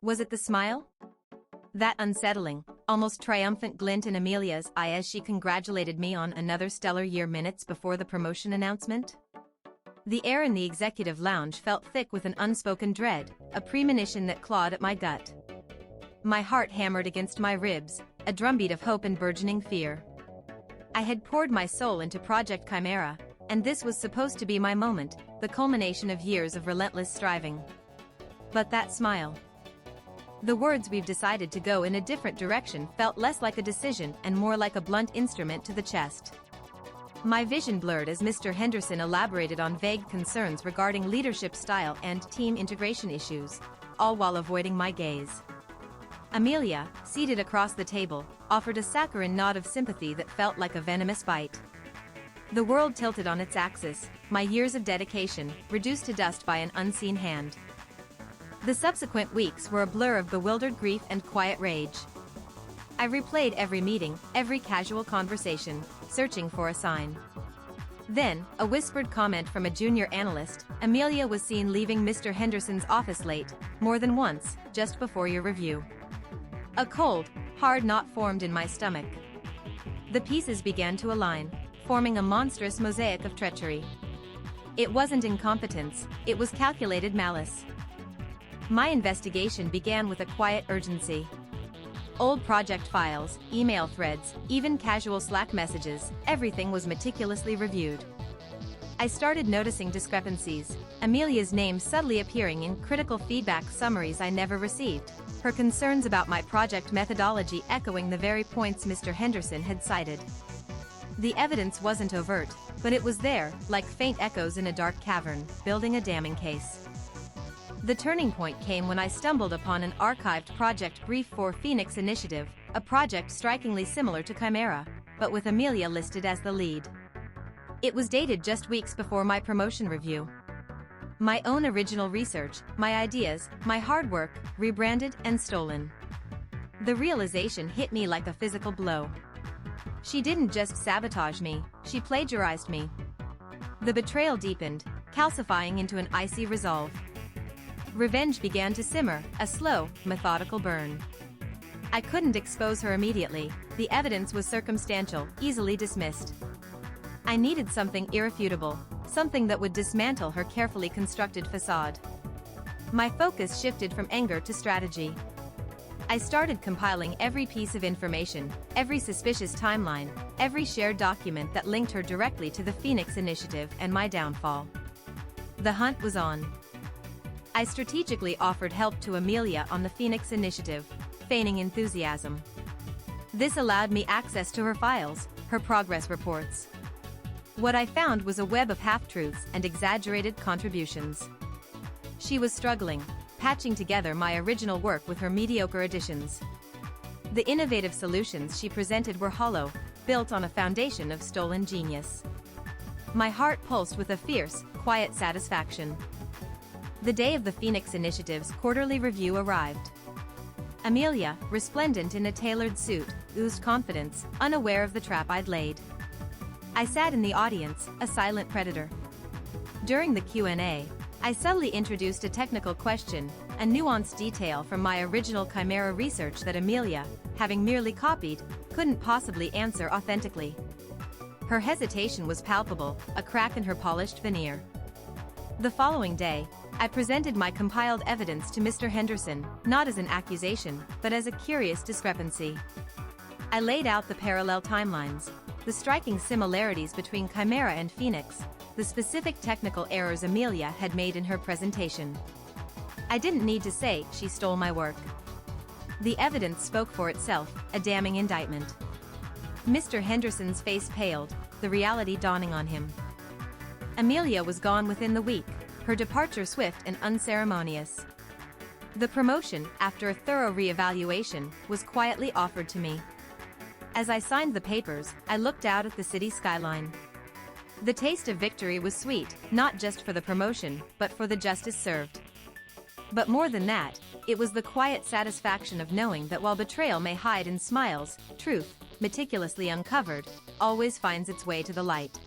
Was it the smile? That unsettling, almost triumphant glint in Amelia's eye as she congratulated me on another stellar year minutes before the promotion announcement? The air in the executive lounge felt thick with an unspoken dread, a premonition that clawed at my gut. My heart hammered against my ribs, a drumbeat of hope and burgeoning fear. I had poured my soul into Project Chimera, and this was supposed to be my moment, the culmination of years of relentless striving. But that smile. The words "we've decided to go in a different direction" felt less like a decision and more like a blunt instrument to the chest. My vision blurred as Mr. Henderson elaborated on vague concerns regarding leadership style and team integration issues, all while avoiding my gaze. Amelia, seated across the table, offered a saccharine nod of sympathy that felt like a venomous bite. The world tilted on its axis, my years of dedication reduced to dust by an unseen hand. The subsequent weeks were a blur of bewildered grief and quiet rage. I replayed every meeting, every casual conversation, searching for a sign. Then, a whispered comment from a junior analyst: "Amelia was seen leaving Mr. Henderson's office late, more than once, just before your review." A cold, hard knot formed in my stomach. The pieces began to align, forming a monstrous mosaic of treachery. It wasn't incompetence, it was calculated malice. My investigation began with a quiet urgency. Old project files, email threads, even casual Slack messages, everything was meticulously reviewed. I started noticing discrepancies, Amelia's name subtly appearing in critical feedback summaries I never received, her concerns about my project methodology echoing the very points Mr. Henderson had cited. The evidence wasn't overt, but it was there, like faint echoes in a dark cavern, building a damning case. The turning point came when I stumbled upon an archived project brief for Phoenix Initiative, a project strikingly similar to Chimera, but with Amelia listed as the lead. It was dated just weeks before my promotion review. My own original research, my ideas, my hard work, rebranded and stolen. The realization hit me like a physical blow. She didn't just sabotage me, she plagiarized me. The betrayal deepened, calcifying into an icy resolve. Revenge began to simmer, a slow, methodical burn. I couldn't expose her immediately, the evidence was circumstantial, easily dismissed. I needed something irrefutable, something that would dismantle her carefully constructed facade. My focus shifted from anger to strategy. I started compiling every piece of information, every suspicious timeline, every shared document that linked her directly to the Phoenix Initiative and my downfall. The hunt was on. I strategically offered help to Amelia on the Phoenix Initiative, feigning enthusiasm. This allowed me access to her files, her progress reports. What I found was a web of half-truths and exaggerated contributions. She was struggling, patching together my original work with her mediocre additions. The innovative solutions she presented were hollow, built on a foundation of stolen genius. My heart pulsed with a fierce, quiet satisfaction. The day of the Phoenix Initiative's quarterly review arrived. Amelia, resplendent in a tailored suit, oozed confidence, unaware of the trap I'd laid. I sat in the audience, a silent predator. During the Q&A, I subtly introduced a technical question, a nuanced detail from my original Chimera research that Amelia, having merely copied, couldn't possibly answer authentically. Her hesitation was palpable, a crack in her polished veneer. The following day, I presented my compiled evidence to Mr. Henderson, not as an accusation, but as a curious discrepancy. I laid out the parallel timelines, the striking similarities between Chimera and Phoenix, the specific technical errors Amelia had made in her presentation. I didn't need to say she stole my work. The evidence spoke for itself, a damning indictment. Mr. Henderson's face paled, the reality dawning on him. Amelia was gone within the week, her departure swift and unceremonious. The promotion, after a thorough re-evaluation, was quietly offered to me. As I signed the papers, I looked out at the city skyline. The taste of victory was sweet, not just for the promotion, but for the justice served. But more than that, it was the quiet satisfaction of knowing that while betrayal may hide in smiles, truth, meticulously uncovered, always finds its way to the light.